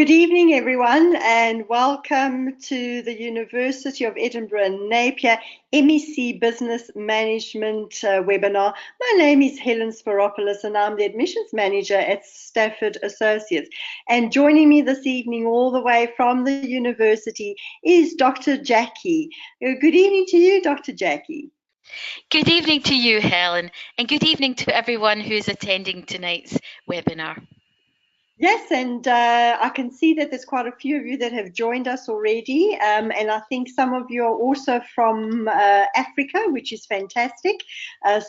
Good evening, everyone, and welcome to the University of Edinburgh Napier MEC Business Management webinar. My name is Helen Sparopoulos, and I'm the Admissions Manager at Stafford Associates. And joining me this evening, all the way from the university, is Dr. Jackie. Good evening to you, Dr. Jackie. Good evening to you, Helen, and good evening to everyone who is attending tonight's webinar. Yes, and I can see that there's quite a few of you that have joined us already, and I think some of you are also from Africa, which is fantastic.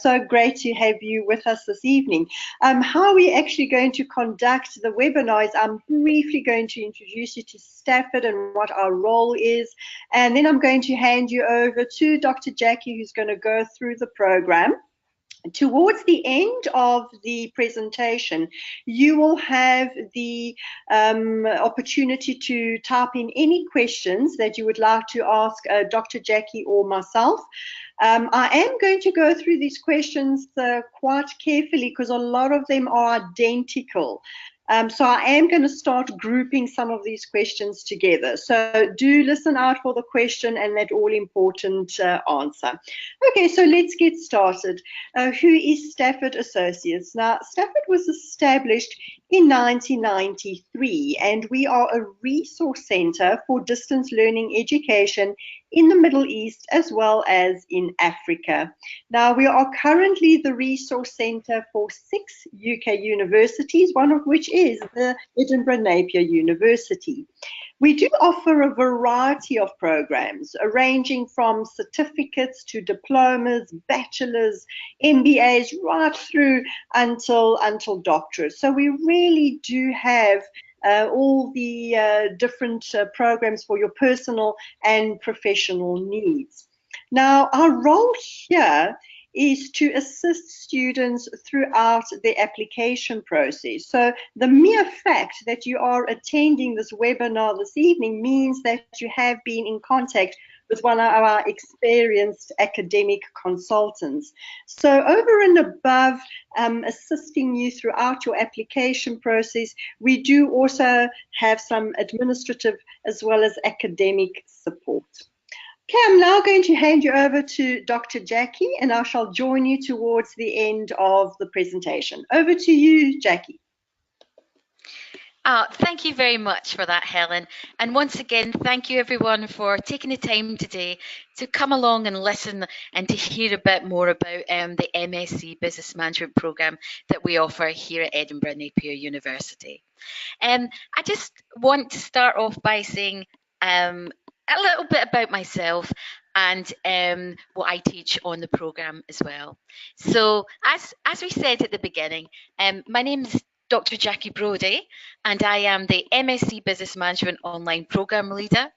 So great to have you with us this evening. How are we actually going to conduct the webinar is I'm briefly going to introduce you to Stafford and what our role is, and then I'm going to hand you over to Dr. Jackie, who's going to go through the program. Towards the end of the presentation, you will have the opportunity to type in any questions that you would like to ask Dr. Jackie or myself. I am going to go through these questions quite carefully because a lot of them are identical. So I am going to start grouping some of these questions together. So do listen out for the question and that all-important answer. Okay, so let's get started. Who is Stafford Associates? Now, Stafford was established in 1993, and we are a resource centre for distance learning education in the Middle East as well as in Africa. Now, we are currently the resource centre for 6 UK universities, one of which is the Edinburgh Napier University. We do offer a variety of programs, ranging from certificates to diplomas, bachelors, MBAs, right through until doctorates. So we really do have all the different programs for your personal and professional needs. Now, our role here is to assist students throughout the application process. So the mere fact that you are attending this webinar this evening means that you have been in contact with one of our experienced academic consultants. So over and above assisting you throughout your application process, we do also have some administrative as well as academic support. Okay, I'm now going to hand you over to Dr. Jackie, and I shall join you towards the end of the presentation. Over to you, Jackie. Thank you very much for that, Helen. And once again, thank you everyone for taking the time today to come along and listen and to hear a bit more about the MSc Business Management programme that we offer here at Edinburgh Napier University. I just want to start off by saying a little bit about myself and what I teach on the programme as well. So as we said at the beginning, my name is Dr. Jackie Brody, and I am the MSc Business Management Online Programme Leader.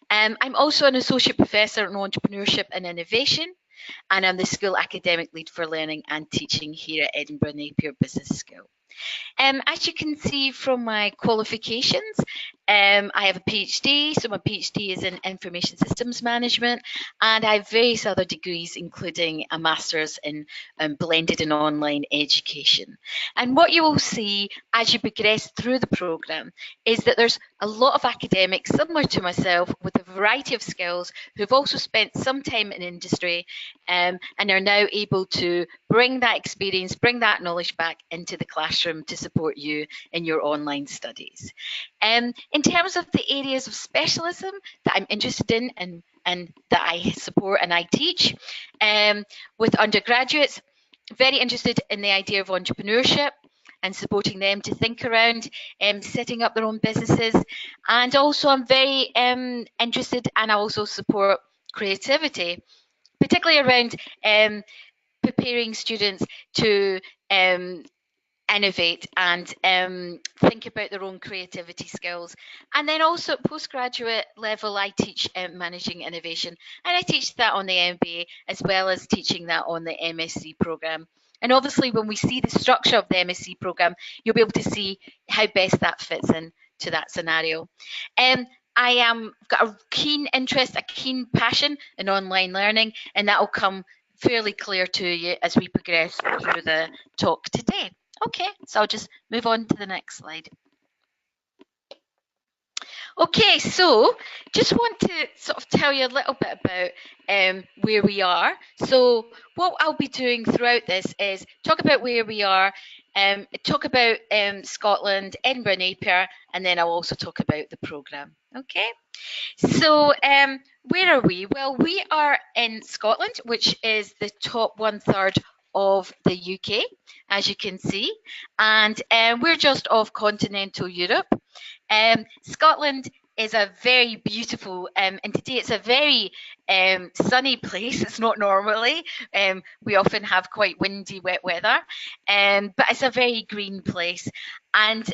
I'm also an Associate Professor in Entrepreneurship and Innovation, and I'm the School Academic Lead for Learning and Teaching here at Edinburgh Napier Business School. As you can see from my qualifications, I have a PhD, so my PhD is in Information Systems Management, and I have various other degrees, including a Master's in Blended and Online Education. And what you will see as you progress through the programme is that there's a lot of academics, similar to myself, with a variety of skills who've also spent some time in industry and are now able to bring that experience, bring that knowledge back into the classroom to support you in your online studies. In terms of the areas of specialism that I'm interested in and that I support and I teach, with undergraduates, very interested in the idea of entrepreneurship and supporting them to think around setting up their own businesses. And also I'm very interested, and I also support creativity, particularly around preparing students to innovate and think about their own creativity skills. And then also at postgraduate level, I teach managing innovation, and I teach that on the MBA as well as teaching that on the MSc programme. And obviously when we see the structure of the MSc programme, you'll be able to see how best that fits into that scenario. I am got a keen interest, a keen passion in online learning, and that will come fairly clear to you as we progress through the talk today. Okay, so I'll just move on to the next slide. Okay, so just want to sort of tell you a little bit about where we are. So what I'll be doing throughout this is talk about where we are, talk about Scotland, Edinburgh Napier, and then I'll also talk about the programme. Okay, so where are we? Well, we are in Scotland, which is the top 1/3 of the UK, as you can see, and we're just off continental Europe. Scotland is a very beautiful, and today it's a very sunny place. It's not normally. We often have quite windy, wet weather, but it's a very green place. And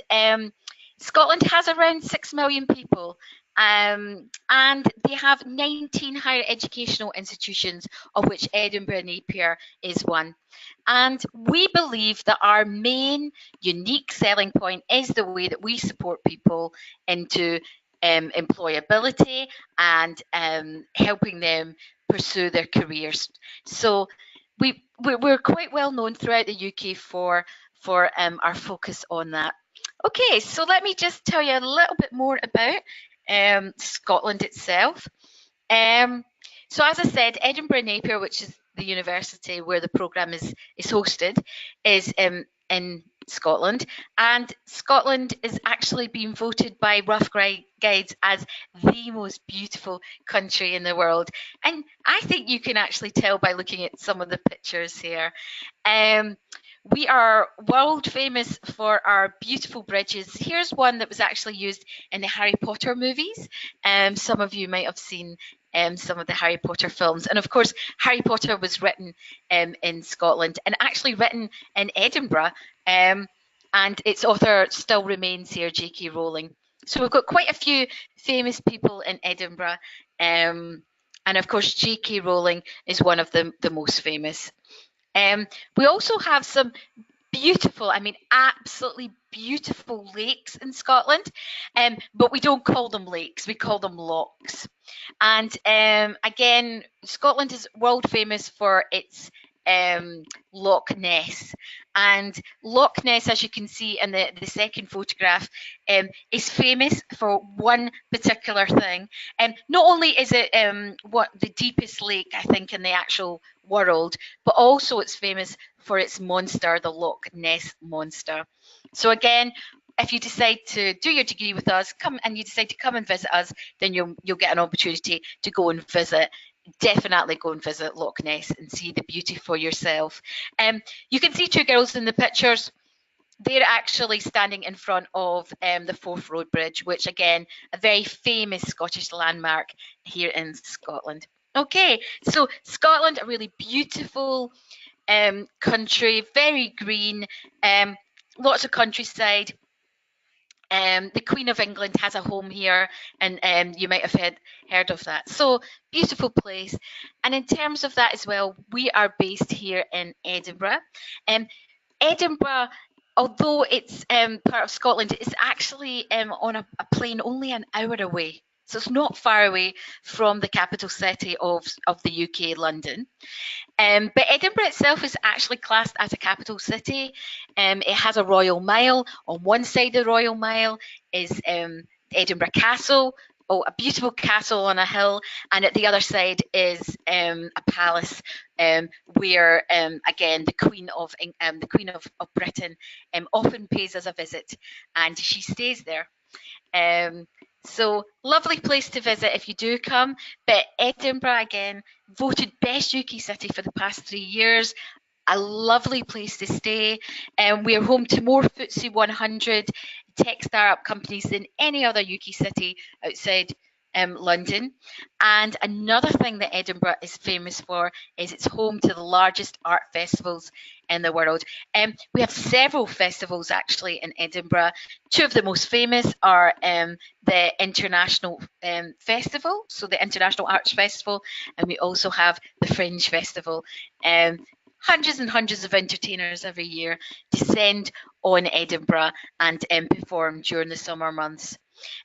Scotland has around 6 million people. And they have 19 higher educational institutions, of which Edinburgh Napier is one. And we believe that our main unique selling point is the way that we support people into employability and helping them pursue their careers. So we're quite well known throughout the UK for our focus on that. Okay, so let me just tell you a little bit more about Scotland itself. So as I said, Edinburgh Napier, which is the university where the programme is hosted, is in Scotland, and Scotland is actually being voted by Rough Guides as the most beautiful country in the world, and I think you can actually tell by looking at some of the pictures here. We are world famous for our beautiful bridges. Here's one that was actually used in the Harry Potter movies. Some of you might have seen some of the Harry Potter films. And of course, Harry Potter was written in Scotland and actually written in Edinburgh. And its author still remains here, Jackie Rowling. So we've got quite a few famous people in Edinburgh. And of course, Jackie Rowling is one of the most famous. We also have some beautiful, I mean, absolutely beautiful lakes in Scotland, but we don't call them lakes, we call them lochs. And again, Scotland is world famous for its Loch Ness. And Loch Ness, as you can see in the second photograph, is famous for one particular thing. Not only is it what the deepest lake, I think, in the actual world, but also it's famous for its monster, the Loch Ness Monster. So again, if you decide to do your degree with us, you decide to come and visit us, then you'll get an opportunity to go and visit. Definitely go and visit Loch Ness and see the beauty for yourself. You can see two girls in the pictures. They're actually standing in front of the Forth Road Bridge, which again, a very famous Scottish landmark here in Scotland. Okay, so Scotland, a really beautiful country, very green, lots of countryside. The Queen of England has a home here, and you might have heard of that. So beautiful place. And in terms of that as well, we are based here in Edinburgh. Edinburgh, although it's part of Scotland, it's actually on a plane only an hour away. So it's not far away from the capital city of the UK, London. But Edinburgh itself is actually classed as a capital city. It has a Royal Mile. On one side of the Royal Mile is Edinburgh Castle, a beautiful castle on a hill, and at the other side is a palace where, again, the Queen of Britain often pays us a visit, and she stays there. So lovely place to visit if you do come. But Edinburgh, again, voted best UK city for the past 3 years. A lovely place to stay. We're home to more FTSE 100 tech startup companies than any other UK city outside London. And another thing that Edinburgh is famous for is it's home to the largest art festivals in the world. We have several festivals actually in Edinburgh. Two of the most famous are the International Festival, so the International Arts Festival, and we also have the Fringe Festival. hundreds and hundreds of entertainers every year descend on Edinburgh and perform during the summer months.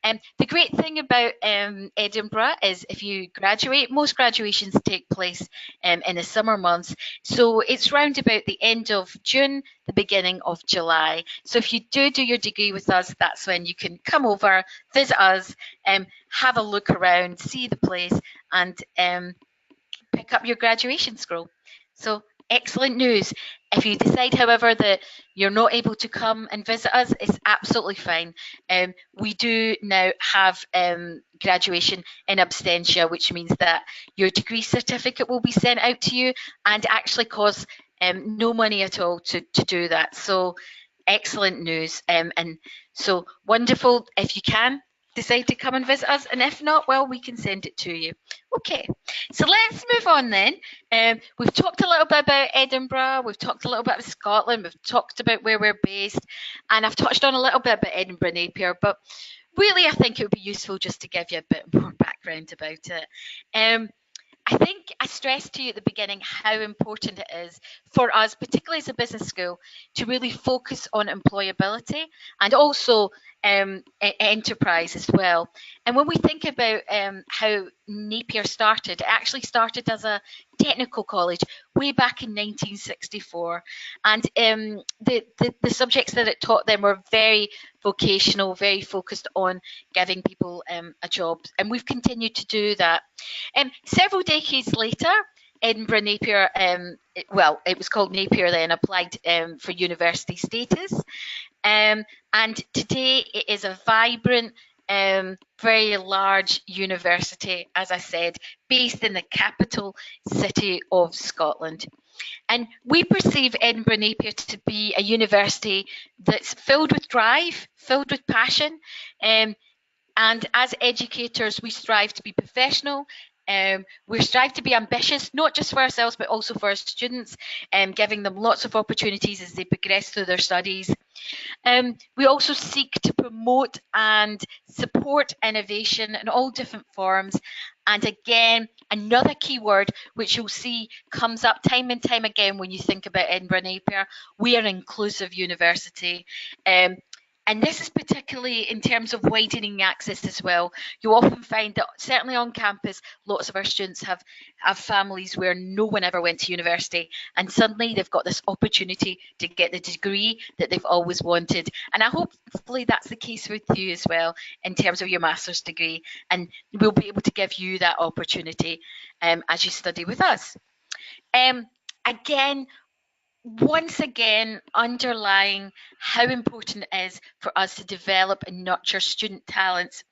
The great thing about Edinburgh is if you graduate, most graduations take place in the summer months. So it's round about the end of June, the beginning of July. So if you do your degree with us, that's when you can come over, visit us, have a look around, see the place, and pick up your graduation scroll. So excellent news. If you decide, however, that you're not able to come and visit us, it's absolutely fine. We do now have graduation in absentia, which means that your degree certificate will be sent out to you and actually costs no money at all to do that. So excellent news. And so wonderful if you can decide to come and visit us, and if not, well, we can send it to you. Okay, so let's move on then. We've talked a little bit about Edinburgh, we've talked a little bit about Scotland, we've talked about where we're based, and I've touched on a little bit about Edinburgh Napier, but really I think it would be useful just to give you a bit more background about it. I think I stressed to you at the beginning how important it is for us, particularly as a business school, to really focus on employability and also enterprise as well. And when we think about how Napier started, it actually started as a technical college way back in 1964, and the subjects that it taught them were very vocational, very focused on giving people a job, and we've continued to do that. Several decades later, Edinburgh Napier, well, it was called Napier then, applied for university status. And today it is a vibrant, very large university, as I said, based in the capital city of Scotland. And we perceive Edinburgh Napier to be a university that's filled with drive, filled with passion. And as educators, we strive to be professional. We strive to be ambitious, not just for ourselves, but also for our students, giving them lots of opportunities as they progress through their studies. We also seek to promote and support innovation in all different forms. And again, another key word which you'll see comes up time and time again when you think about Edinburgh Napier, we are an inclusive university. And this is particularly in terms of widening access as well. You'll often find that certainly on campus, lots of our students have families where no one ever went to university, and suddenly they've got this opportunity to get the degree that they've always wanted. And I hope hopefully that's the case with you as well in terms of your master's degree, and we'll be able to give you that opportunity as you study with us. Once again, underlying how important it is for us to develop and nurture student talents.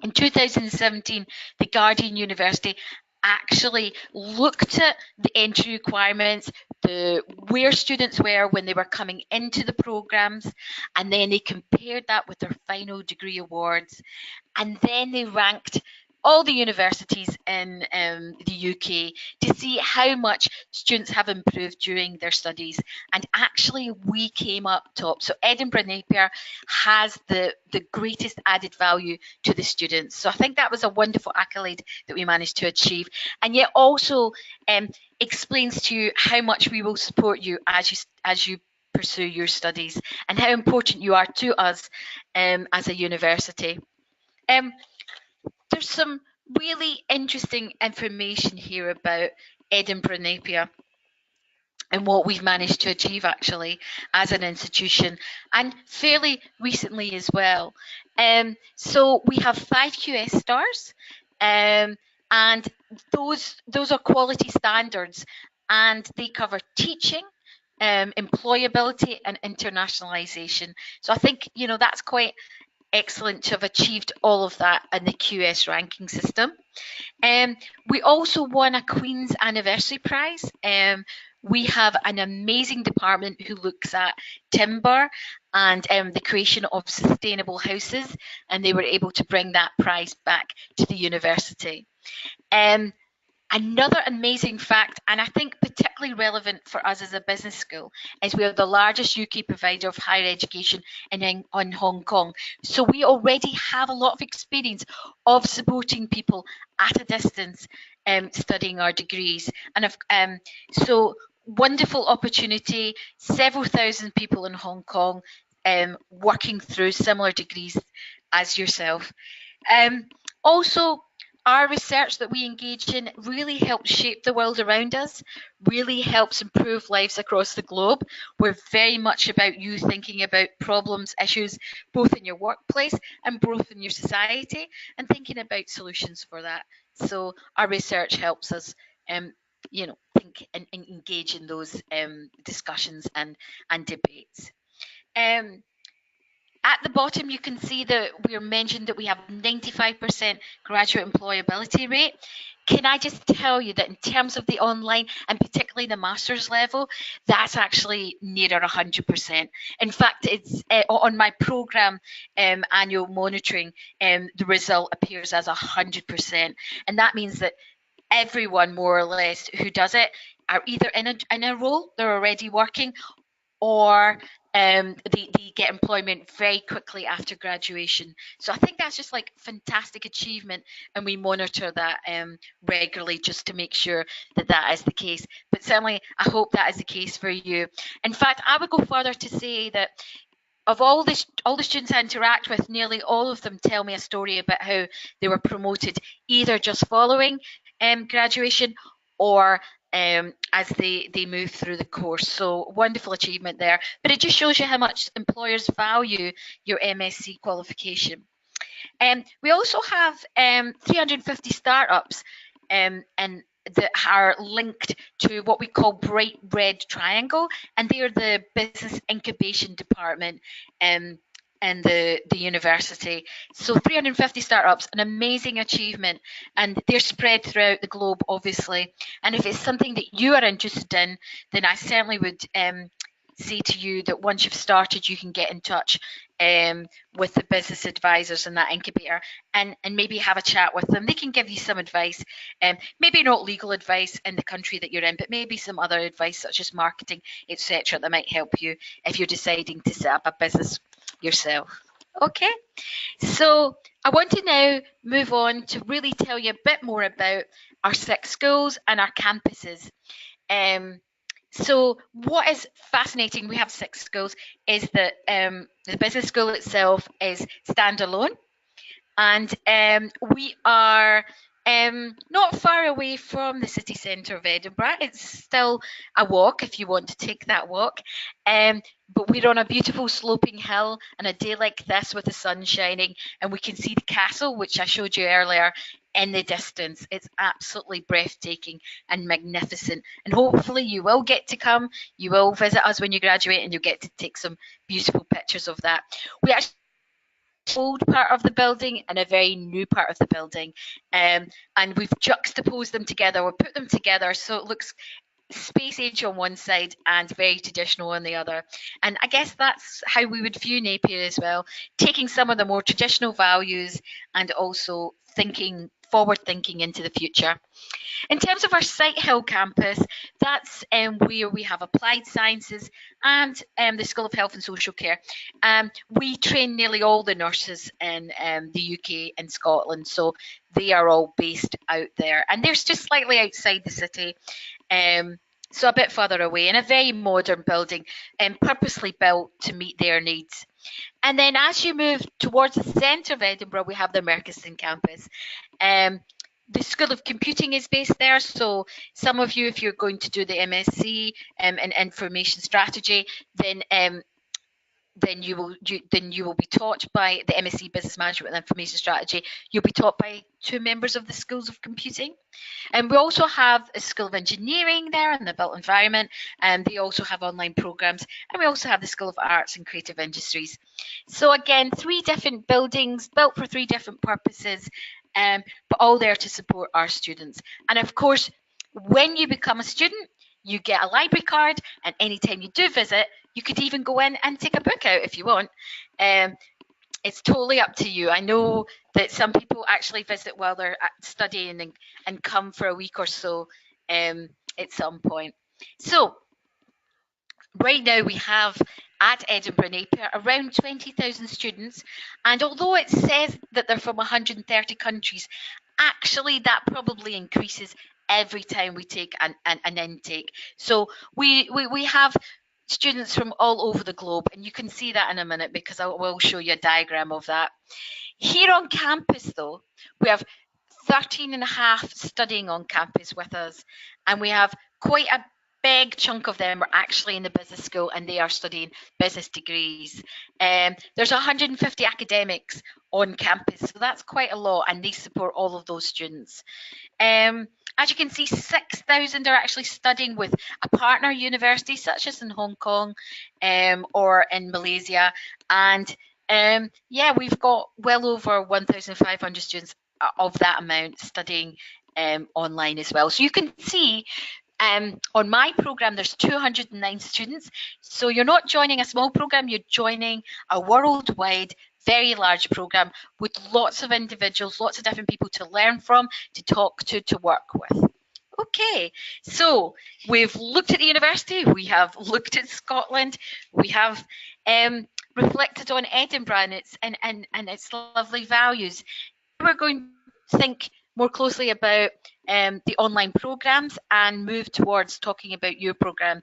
In 2017, the Guardian University actually looked at the entry requirements, where students were when they were coming into the programs, and then they compared that with their final degree awards, and then they ranked all the universities in the UK to see how much students have improved during their studies. And actually we came up top. So Edinburgh Napier has the greatest added value to the students. So I think that was a wonderful accolade that we managed to achieve. And yet also explains to you how much we will support you as you pursue your studies and how important you are to us as a university. There's some really interesting information here about Edinburgh Napier and what we've managed to achieve actually as an institution, and fairly recently as well. So we have 5 QS stars, and those are quality standards, and they cover teaching, employability and internationalization. So I think, you know, that's quite excellent to have achieved all of that in the QS ranking system. We also won a Queen's Anniversary Prize. We have an amazing department who looks at timber and the creation of sustainable houses, and they were able to bring that prize back to the university. Another amazing fact, and I think particularly relevant for us as a business school, is we are the largest UK provider of higher education in Hong Kong. So we already have a lot of experience of supporting people at a distance studying our degrees. And so wonderful opportunity, several thousand people in Hong Kong working through similar degrees as yourself. Also, our research that we engage in really helps shape the world around us, really helps improve lives across the globe. We're very much about you thinking about problems, issues, both in your workplace and both in your society, and thinking about solutions for that. So our research helps us, think and engage in those discussions and debates. At the bottom, you can see that we're mentioned that we have 95% graduate employability rate. Can I just tell you that in terms of the online and particularly the master's level, that's actually nearer 100%. In fact, it's on my program annual monitoring, the result appears as 100%. And that means that everyone more or less who does it are either in a role, they're already working, or they get employment very quickly after graduation. So I think that's just like fantastic achievement, and we monitor that regularly just to make sure that that is the case. But certainly I hope that is the case for you. In fact, I would go further to say that of all the students I interact with, nearly all of them tell me a story about how they were promoted either just following graduation or as they move through the course. So wonderful achievement there. But it just shows you how much employers value your MSc qualification. We also have 350 startups and that are linked to what we call Bright Red Triangle, and they are the business incubation department and the university. So 350 startups, an amazing achievement, and they're spread throughout the globe, obviously. And if it's something that you are interested in, then I certainly would say to you that once you've started, you can get in touch with the business advisors in that incubator and maybe have a chat with them. They can give you some advice, maybe not legal advice in the country that you're in, but maybe some other advice such as marketing, etc., that might help you if you're deciding to set up a business yourself. Okay, so I want to now move on to really tell you a bit more about our 6 schools and our campuses. So what is fascinating, we have 6 schools, is that the business school itself is standalone, and we are not far away from the city centre of Edinburgh. It's still a walk if you want to take that walk, but we're on a beautiful sloping hill, and a day like this with the sun shining, and we can see the castle, which I showed you earlier, in the distance. It's absolutely breathtaking and magnificent, and hopefully you will get to come, you will visit us when you graduate, and you'll get to take some beautiful pictures of that. We actually old part of the building and a very new part of the building, and we've juxtaposed them together, or put them together so it looks space age on one side and very traditional on the other. And I guess that's how we would view Napier as well, taking some of the more traditional values and also forward thinking into the future. In terms of our Sighthill campus, that's where we have applied sciences and the School of Health and Social Care. We train nearly all the nurses in the UK and Scotland, so they are all based out there, and they're just slightly outside the city. So a bit further away, in a very modern building, purposely built to meet their needs. And then as you move towards the centre of Edinburgh, we have the Merchiston campus. The School of Computing is based there, so some of you, if you're going to do the MSc in Information Strategy, then you will be taught by the MSc Business Management and Information Strategy. You'll be taught by 2 members of the Schools of Computing. And we also have a School of Engineering there in the built environment, and they also have online programs. And we also have the School of Arts and Creative Industries. So again, 3 different buildings built for 3 different purposes, but all there to support our students. And of course, when you become a student, you get a library card, and anytime you do visit, you could even go in and take a book out if you want. It's totally up to you. I know that some people actually visit while they're studying and come for a week or so at some point. So right now we have at Edinburgh Napier around 20,000 students, and although it says that they're from 130 countries, actually that probably increases every time we take an intake. So we have students from all over the globe, and you can see that in a minute because I will show you a diagram of that. Here on campus though, we have 13 and a half studying on campus with us, and we have quite a big chunk of them are actually in the business school and they are studying business degrees. There's 150 academics on campus, so that's quite a lot, and they support all of those students. As you can see, 6,000 are actually studying with a partner university, such as in Hong Kong or in Malaysia. And yeah, we've got well over 1,500 students of that amount studying online as well. So you can see on my program, there's 209 students. So you're not joining a small program, you're joining a worldwide, very large program with lots of individuals, lots of different people to learn from, to talk to work with. Okay, so we've looked at the university, we have looked at Scotland, we have reflected on Edinburgh and its lovely values. We're going to think more closely about the online programs and move towards talking about your program.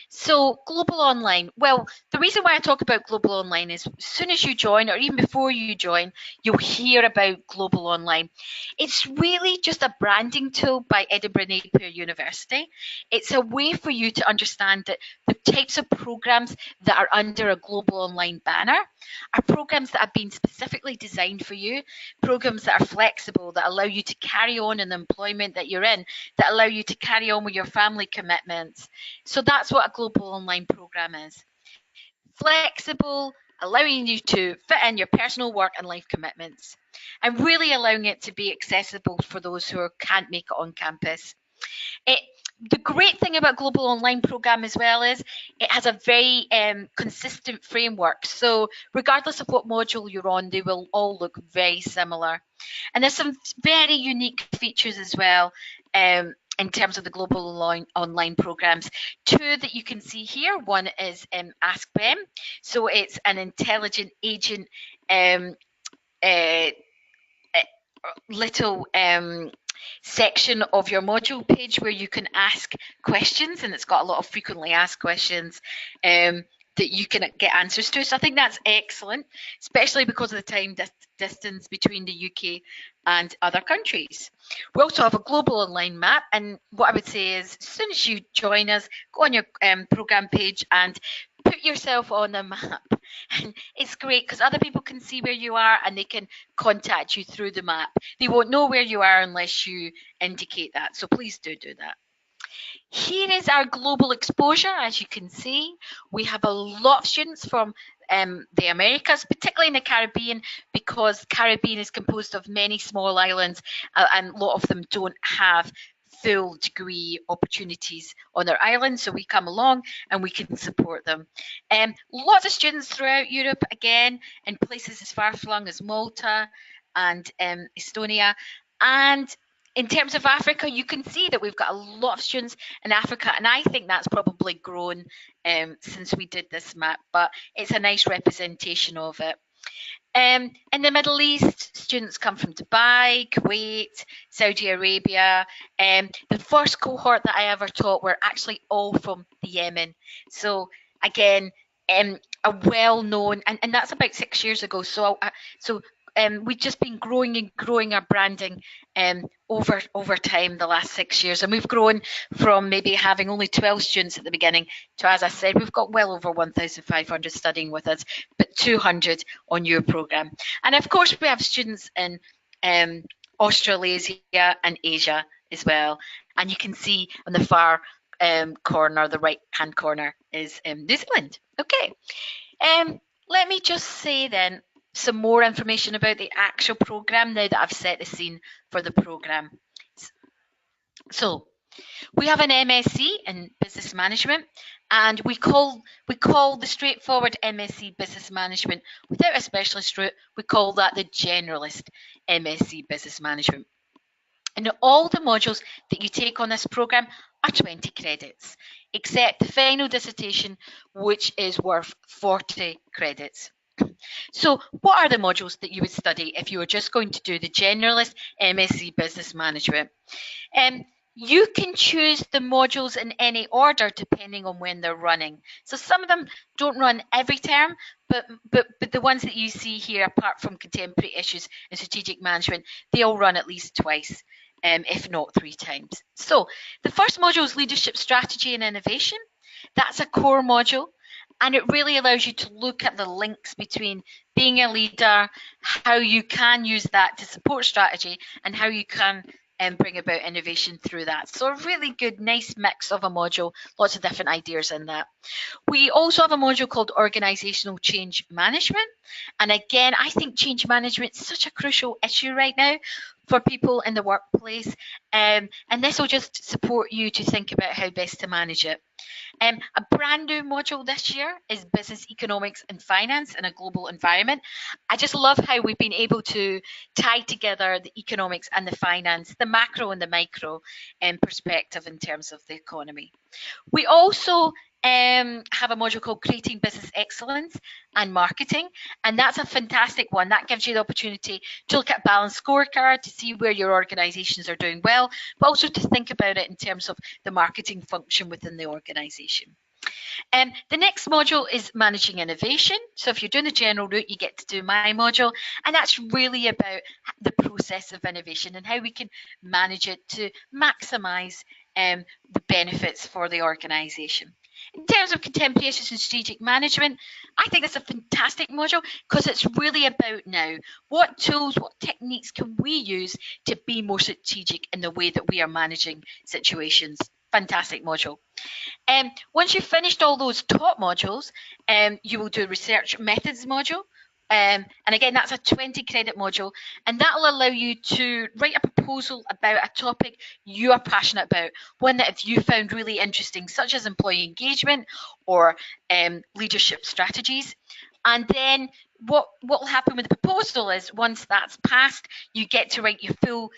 So global online, well, the reason why I talk about global online is as soon as you join, or even before you join, you'll hear about global online. It's really just a branding tool by Edinburgh Napier University. It's a way for you to understand that the types of programs that are under a global online banner are programs that have been specifically designed for you, programs that are flexible, that allow you to carry on in the employment that you're in, that allow you to carry on with your family commitments. So that's what a global online program is. Flexible, allowing you to fit in your personal work and life commitments, and really allowing it to be accessible for those who can't make it on campus. The great thing about Global Online Programme as well is it has a very consistent framework. So regardless of what module you're on, they will all look very similar. And there's some very unique features as well in terms of the Global Online Programmes. Two that you can see here. One is Ask Them. So it's an intelligent agent little section of your module page where you can ask questions, and it's got a lot of frequently asked questions that you can get answers to. So I think that's excellent, especially because of the time distance between the UK and other countries. We also have a global online map, and what I would say is as soon as you join us, go on your programme page and put yourself on the map. And it's great because other people can see where you are and they can contact you through the map. They won't know where you are unless you indicate that. So please do that. Here is our global exposure. As you can see, we have a lot of students from the Americas, particularly in the Caribbean, because Caribbean is composed of many small islands and a lot of them don't have full degree opportunities on their island, so we come along and we can support them. Lots of students throughout Europe, again, in places as far-flung as Malta and Estonia. And in terms of Africa, you can see that we've got a lot of students in Africa, and I think that's probably grown since we did this map, but it's a nice representation of it. In the Middle East, students come from Dubai, Kuwait, Saudi Arabia. The first cohort that I ever taught were actually all from the Yemen. So again, a well-known, and that's about 6 years ago. So we've just been growing and growing our branding over time the last 6 years, and we've grown from maybe having only 12 students at the beginning to, as I said, we've got well over 1,500 studying with us, but 200 on your program. And of course we have students in Australasia and Asia as well, and you can see on the far corner, the right hand corner, is New Zealand. Okay, let me just say then some more information about the actual program now that I've set the scene for the program. So we have an MSc in Business Management, and we call the straightforward MSc Business Management without a specialist route, we call that the Generalist MSc Business Management. And all the modules that you take on this program are 20 credits, except the final dissertation, which is worth 40 credits. So what are the modules that you would study if you were just going to do the Generalist MSc Business Management? You can choose the modules in any order depending on when they're running. So some of them don't run every term, but the ones that you see here, apart from contemporary issues and strategic management, they all run at least twice, if not 3 times. So the first module is leadership strategy and innovation. That's a core module, and it really allows you to look at the links between being a leader, how you can use that to support strategy, and how you can bring about innovation through that. So a really good, nice mix of a module, lots of different ideas in that. We also have a module called Organisational Change Management. And again, I think change management is such a crucial issue right now for people in the workplace. And this will just support you to think about how best to manage it. A brand new module this year is Business Economics and Finance in a Global Environment. I just love how we've been able to tie together the economics and the finance, the macro and the micro perspective in terms of the economy. We also have a module called Creating Business Excellence and Marketing, and that's a fantastic one. That gives you the opportunity to look at a balanced scorecard to see where your organisations are doing well, but also to think about it in terms of the marketing function within the organisation. The next module is Managing Innovation. So if you're doing the general route, you get to do my module, and that's really about the process of innovation and how we can manage it to maximise the benefits for the organisation. In terms of contemporary issues and strategic management, I think that's a fantastic module because it's really about now what tools, what techniques can we use to be more strategic in the way that we are managing situations. Fantastic module. Once you've finished all those top modules, you will do a research methods module. And again, that's a 20 credit module, and that will allow you to write a proposal about a topic you are passionate about, one that if you found really interesting, such as employee engagement or leadership strategies. And then what will happen with the proposal is once that's passed, you get to write your full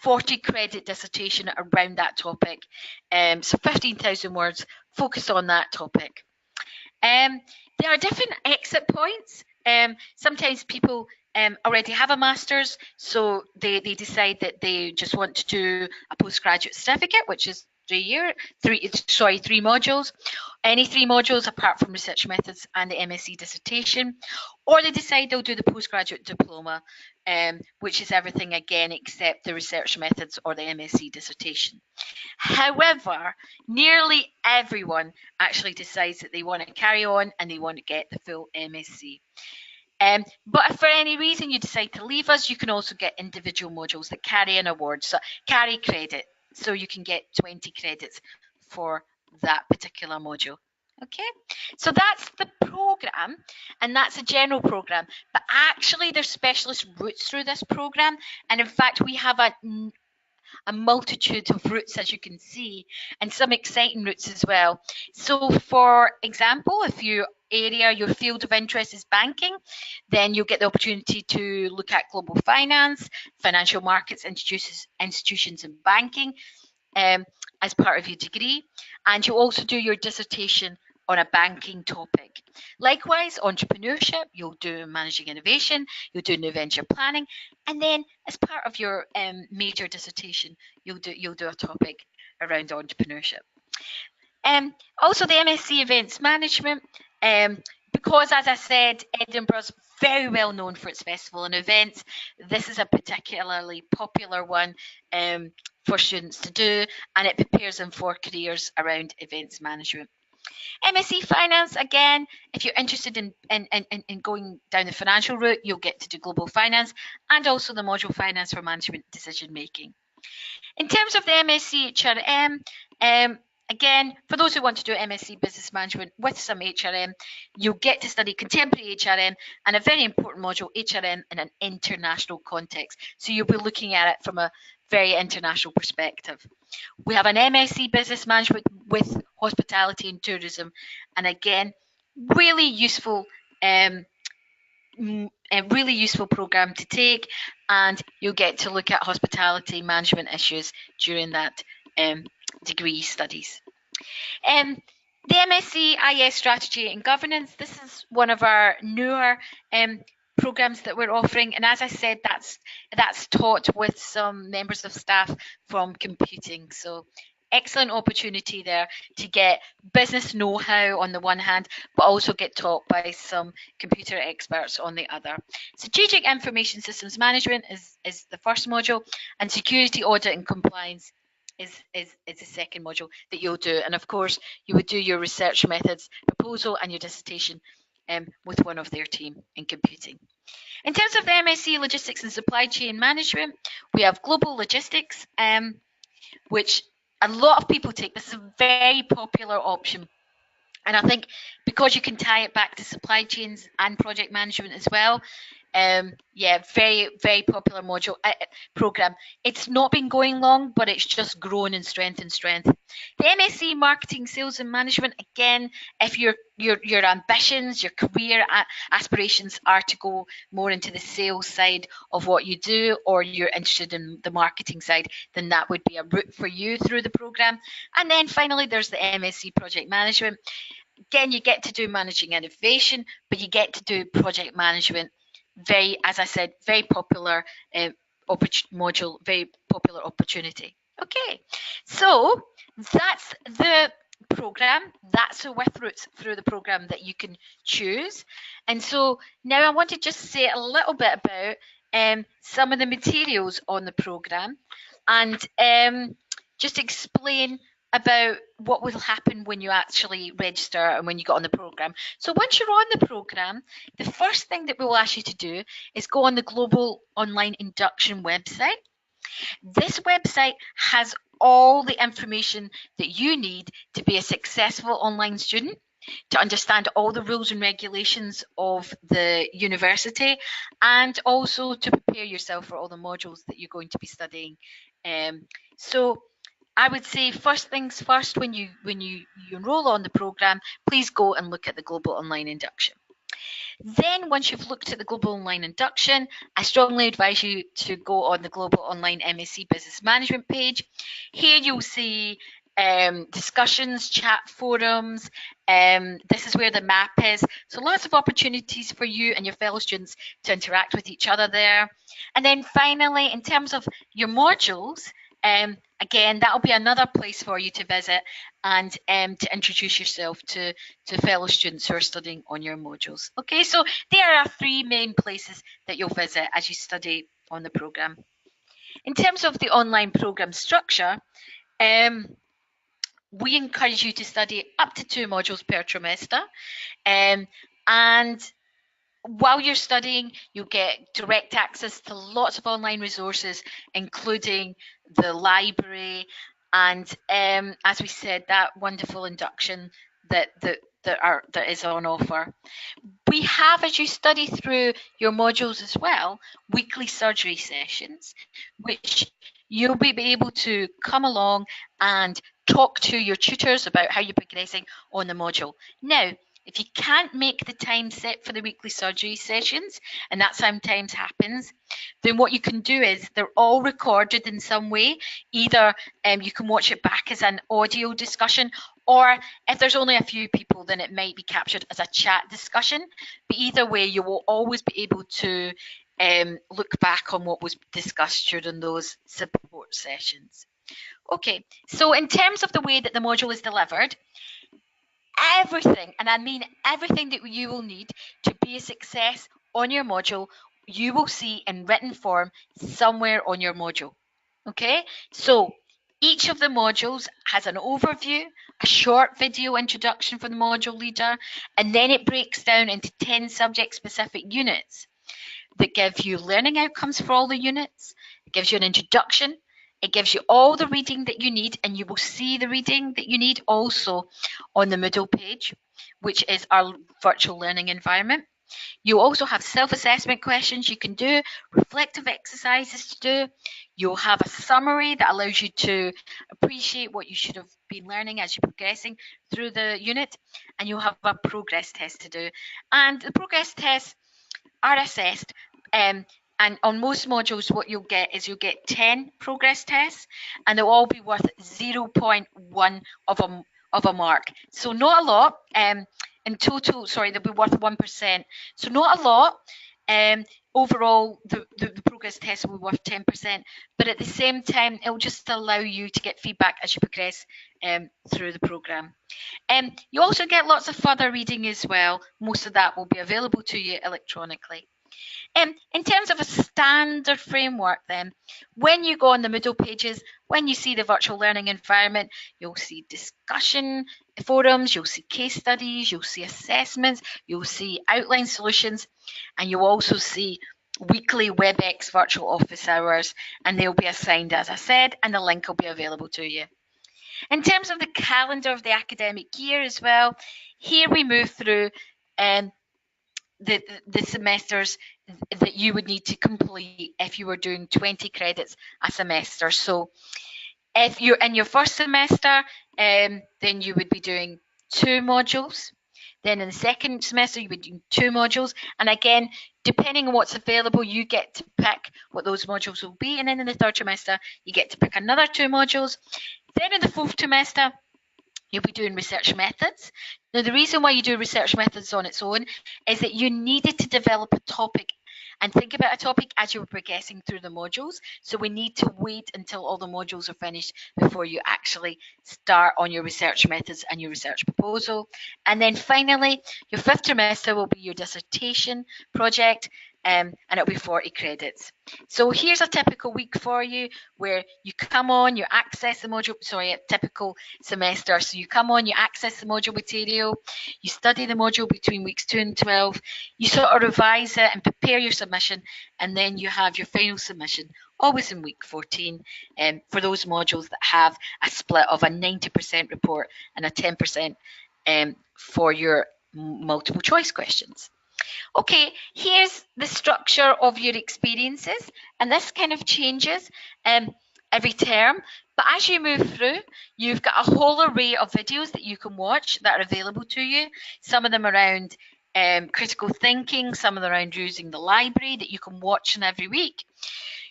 40 credit dissertation around that topic. So 15,000 words focused on that topic. There are different exit points. Sometimes people already have a master's, so they decide that they just want to do a postgraduate certificate, which is 3 modules, any 3 modules apart from research methods and the MSc dissertation, or they decide they'll do the postgraduate diploma, which is everything again except the research methods or the MSc dissertation. However, nearly everyone actually decides that they want to carry on and they want to get the full MSc. But if for any reason you decide to leave us, you can also get individual modules that carry an award, so carry credit. So you can get 20 credits for that particular module. Okay, so that's the program, and that's a general program. But actually, there's specialist routes through this program, and in fact, we have a multitude of routes, as you can see, and some exciting routes as well. So, for example, if your field of interest is banking, then you'll get the opportunity to look at global finance, financial markets, institutions and banking as part of your degree. And you'll also do your dissertation on a banking topic. Likewise, entrepreneurship, you'll do managing innovation, you'll do new venture planning, and then as part of your major dissertation, you'll do a topic around entrepreneurship. Also the MSc Events Management, because as I said, Edinburgh's very well known for its festival and events. This is a particularly popular one for students to do, and it prepares them for careers around events management. MSc Finance, again, if you're interested in going down the financial route, you'll get to do global finance and also the module Finance for Management Decision Making. In terms of the MSc HRM, again, for those who want to do MSc Business Management with some HRM, you'll get to study contemporary HRM and a very important module, HRM in an international context. So you'll be looking at it from a very international perspective. We have an MSc Business Management with Hospitality and Tourism, and again, really useful program to take, and you'll get to look at hospitality management issues during that degree studies. The MSc IS Strategy and Governance, this is one of our newer programs that we're offering, and as I said, that's taught with some members of staff from computing. So excellent opportunity there to get business know-how on the one hand, but also get taught by some computer experts on the other. Strategic Information Systems Management is the first module, and Security Audit and Compliance is the second module that you'll do. And of course, you would do your research methods proposal and your dissertation with one of their team in computing. In terms of the MSc Logistics and Supply Chain Management, we have Global Logistics, which a lot of people take. This is a very popular option. And I think because you can tie it back to supply chains and project management as well, yeah, very, very popular module program. It's not been going long, but it's just grown in strength and strength. The MSc Marketing, Sales and Management, again, if your ambitions, your career aspirations are to go more into the sales side of what you do, or you're interested in the marketing side, then that would be a route for you through the program. And then finally, there's the MSc Project Management. Again, you get to do managing innovation, but you get to do project management. Very, as I said, very popular module, very popular opportunity. Okay, so that's the program. That's the with routes through the program that you can choose. And so now I want to just say a little bit about some of the materials on the program, and just explain about what will happen when you actually register and when you get on the program. So once you're on the program, the first thing that we will ask you to do is go on the Global Online Induction website. This website has all the information that you need to be a successful online student, to understand all the rules and regulations of the university, and also to prepare yourself for all the modules that you're going to be studying. So I would say first things first, when you enroll on the program, please go and look at the Global Online Induction. Then once you've looked at the Global Online Induction, I strongly advise you to go on the Global Online MSc Business Management page. Here you'll see discussions, chat forums. This is where the map is. So lots of opportunities for you and your fellow students to interact with each other there. And then finally, in terms of your modules, again, that'll be another place for you to visit and to introduce yourself to fellow students who are studying on your modules. Okay, so there are three main places that you'll visit as you study on the program. In terms of the online program structure, we encourage you to study up to 2 modules per trimester, and while you're studying, you'll get direct access to lots of online resources, including the library and, as we said, that wonderful induction that is on offer. We have, as you study through your modules as well, weekly surgery sessions, which you'll be able to come along and talk to your tutors about how you're progressing on the module. Now, if you can't make the time set for the weekly surgery sessions, and that sometimes happens, then what you can do is they're all recorded in some way. Either you can watch it back as an audio discussion, or if there's only a few people, then it might be captured as a chat discussion. But either way, you will always be able to look back on what was discussed during those support sessions. Okay, so in terms of the way that the module is delivered, everything, and I mean everything that you will need to be a success on your module, you will see in written form somewhere on your module. Okay, so each of the modules has an overview, a short video introduction from the module leader, and then it breaks down into 10 subject-specific units that give you learning outcomes for all the units. It gives you an introduction. It gives you all the reading that you need, and you will see the reading that you need also on the Moodle page, which is our virtual learning environment. You also have self-assessment questions you can do, reflective exercises to do. You'll have a summary that allows you to appreciate what you should have been learning as you're progressing through the unit, and you'll have a progress test to do. And the progress tests are assessed, and on most modules, what you'll get is you'll get 10 progress tests, and they'll all be worth 0.1 of a mark. So not a lot. In total, sorry, they'll be worth 1%. So not a lot, Overall, the progress test will be worth 10%, but at the same time, it will just allow you to get feedback as you progress through the programme. You also get lots of further reading as well. Most of that will be available to you electronically. In terms of a standard framework then, when you go on the Moodle pages, when you see the virtual learning environment, you'll see discussion forums, you'll see case studies, you'll see assessments, you'll see outline solutions, and you'll also see weekly WebEx virtual office hours, and they'll be assigned, as I said, and the link will be available to you. In terms of the calendar of the academic year as well, here we move through the semesters that you would need to complete if you were doing 20 credits a semester. So if you're in your first semester, then you would be doing 2 modules. Then in the second semester, you would be doing 2 modules. And again, depending on what's available, you get to pick what those modules will be. And then in the third trimester, you get to pick another 2 modules. Then in the fourth trimester, you'll be doing research methods. Now, the reason why you do research methods on its own is that you needed to develop a topic and think about a topic as you were progressing through the modules. So we need to wait until all the modules are finished before you actually start on your research methods and your research proposal. And then finally, your fifth trimester will be your dissertation project, and it'll be 40 credits. So here's a typical week for you where you come on, you access the module, a typical semester. So you come on, you access the module material, you study the module between weeks 2 and 12, you sort of revise it and prepare your submission, and then you have your final submission, always in week 14, for those modules that have a split of a 90% report and a 10% for your multiple choice questions. Okay, here's the structure of your experiences, and this kind of changes every term. But as you move through, you've got a whole array of videos that you can watch that are available to you. Some of them around critical thinking, some of them around using the library that you can watch in every week.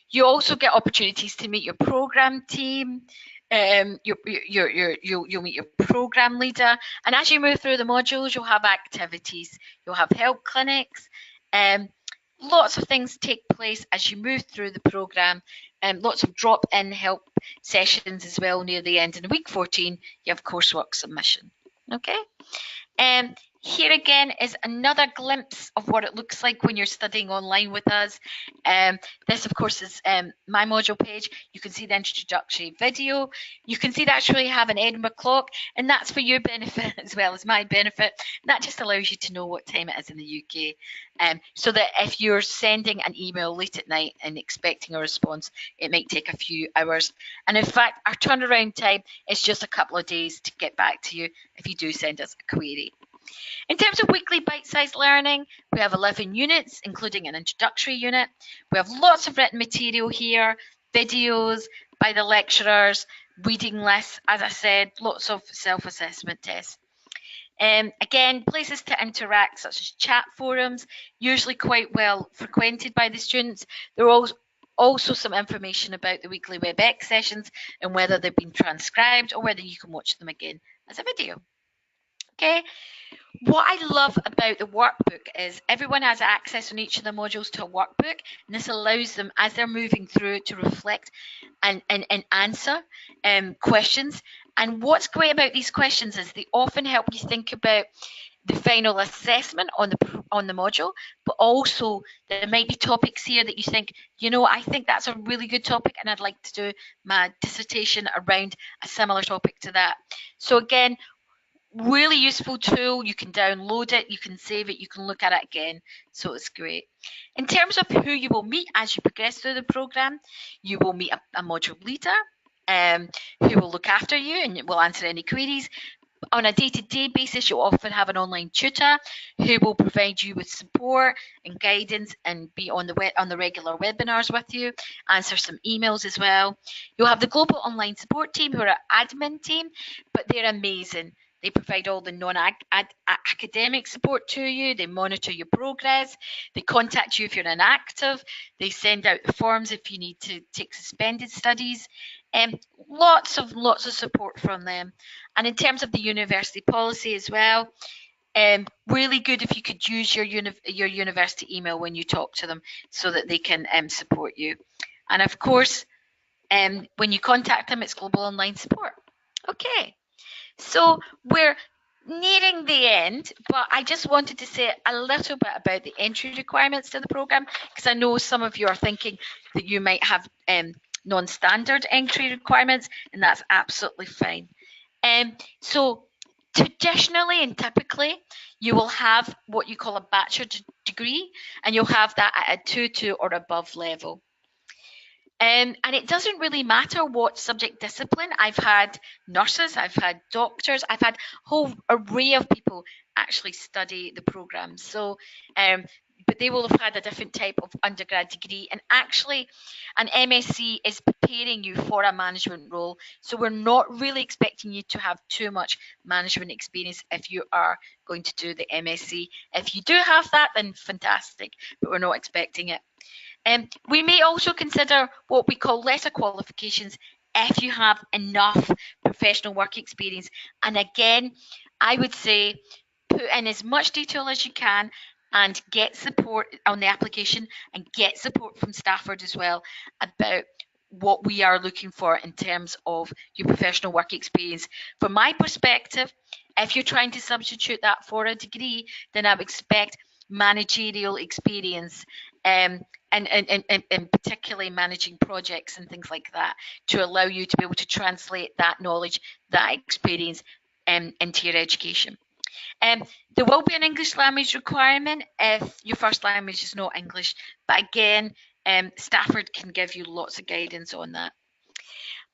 You also get opportunities to meet your program team. You'll meet your program leader, and as you move through the modules, you'll have activities, you'll have help clinics, lots of things take place as you move through the program, lots of drop-in help sessions as well near the end. In week 14, you have coursework submission. Okay. Here again is another glimpse of what it looks like when you're studying online with us. This, of course, is my module page. You can see the introductory video. You can see that I actually have an Edinburgh clock, and that's for your benefit as well as my benefit. That just allows you to know what time it is in the UK, so that if you're sending an email late at night and expecting a response, it might take a few hours. And in fact, our turnaround time is just a couple of days to get back to you if you do send us a query. In terms of weekly bite-sized learning, we have 11 units, including an introductory unit. We have lots of written material here, videos by the lecturers, reading lists, as I said, lots of self-assessment tests. Again, places to interact, such as chat forums, usually quite well frequented by the students. There are also some information about the weekly WebEx sessions and whether they've been transcribed or whether you can watch them again as a video. Okay. What I love about the workbook is everyone has access on each of the modules to a workbook, and this allows them, as they're moving through, to reflect and answer questions. And what's great about these questions is they often help you think about the final assessment on the module, but also there might be topics here that you think, you know, I think that's a really good topic and I'd like to do my dissertation around a similar topic to that. So again, really useful tool. You can download it, you can save it, you can look at it again. So it's great. In terms of who you will meet as you progress through the program, you will meet a module leader who will look after you and will answer any queries. On a day-to-day basis, you'll often have an online tutor who will provide you with support and guidance and be on the regular webinars with you, answer some emails as well. You'll have the global online support team who are an admin team, but they're amazing. They provide all the non-academic support to you. They monitor your progress. They contact you if you're inactive. They send out the forms if you need to take suspended studies. Lots of support from them. And in terms of the university policy as well, Really good if you could use your university email when you talk to them so that they can support you. And of course, when you contact them, it's Global Online Support. Okay, so we're nearing the end, but I just wanted to say a little bit about the entry requirements to the programme, because I know some of you are thinking that you might have non-standard entry requirements, and that's absolutely fine. So traditionally and typically, you will have what you call a bachelor's degree, and you'll have that at a 2-2 or above level. And it doesn't really matter what subject discipline. I've had nurses, I've had doctors, I've had a whole array of people actually study the programme. So, but they will have had a different type of undergrad degree. And actually, an MSc is preparing you for a management role. So we're not really expecting you to have too much management experience if you are going to do the MSc. If you do have that, then fantastic, but we're not expecting it. We may also consider what we call letter qualifications if you have enough professional work experience. And again, I would say put in as much detail as you can and get support on the application and get support from Stafford as well about what we are looking for in terms of your professional work experience. From my perspective, if you're trying to substitute that for a degree, then I would expect managerial experience and particularly managing projects and things like that to allow you to be able to translate that knowledge, that experience into your education. There will be an English language requirement if your first language is not English, but again, Stafford can give you lots of guidance on that.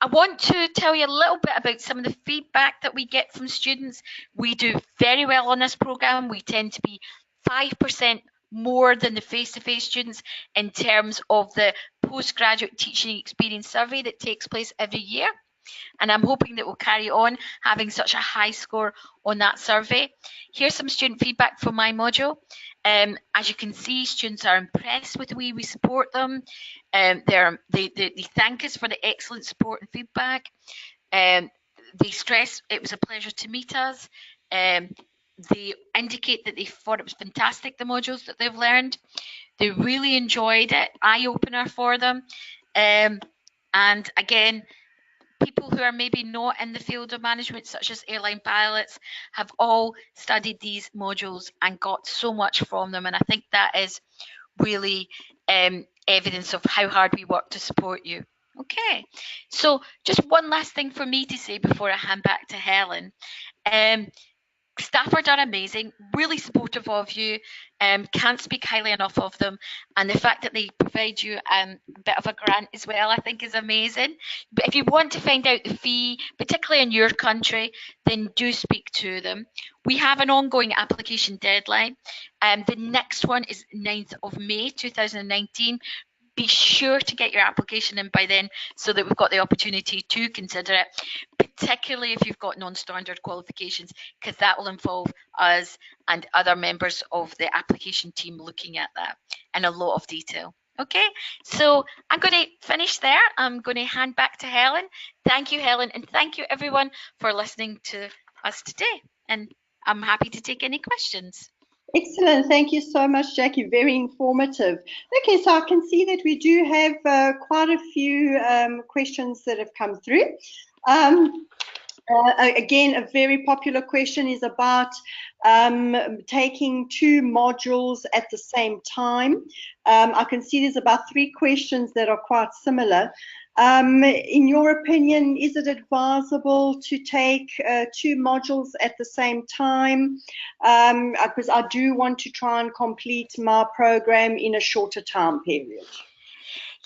I want to tell you a little bit about some of the feedback that we get from students. We do very well on this programme. We tend to be 5% more than the face-to-face students in terms of the postgraduate teaching experience survey that takes place every year. And I'm hoping that we'll carry on having such a high score on that survey. Here's some student feedback from my module. As you can see, students are impressed with the way we support them. They thank us for the excellent support and feedback. They stress it was a pleasure to meet us. They indicate that they thought it was fantastic, the modules that they've learned. They really enjoyed it, eye-opener for them. And again, people who are maybe not in the field of management, such as airline pilots, have all studied these modules and got so much from them. And I think that is really evidence of how hard we work to support you. Okay, so just one last thing for me to say before I hand back to Helen. Stafford are amazing, really supportive of you, can't speak highly enough of them, and the fact that they provide you a bit of a grant as well, I think is amazing. But if you want to find out the fee, particularly in your country, then do speak to them. We have an ongoing application deadline. The next one is 9th of May 2019. Be sure to get your application in by then so that we've got the opportunity to consider it, particularly if you've got non-standard qualifications, because that will involve us and other members of the application team looking at that in a lot of detail. Okay, so I'm going to finish there. I'm going to hand back to Helen. Thank you, Helen, and thank you everyone for listening to us today. And I'm happy to take any questions. Excellent. Thank you so much, Jackie. Very informative. Okay, so I can see that we do have quite a few questions that have come through. Again, a very popular question is about taking 2 modules at the same time. I can see there's about 3 questions that are quite similar. In your opinion, is it advisable to take 2 modules at the same time? Because I do want to try and complete my program in a shorter time period.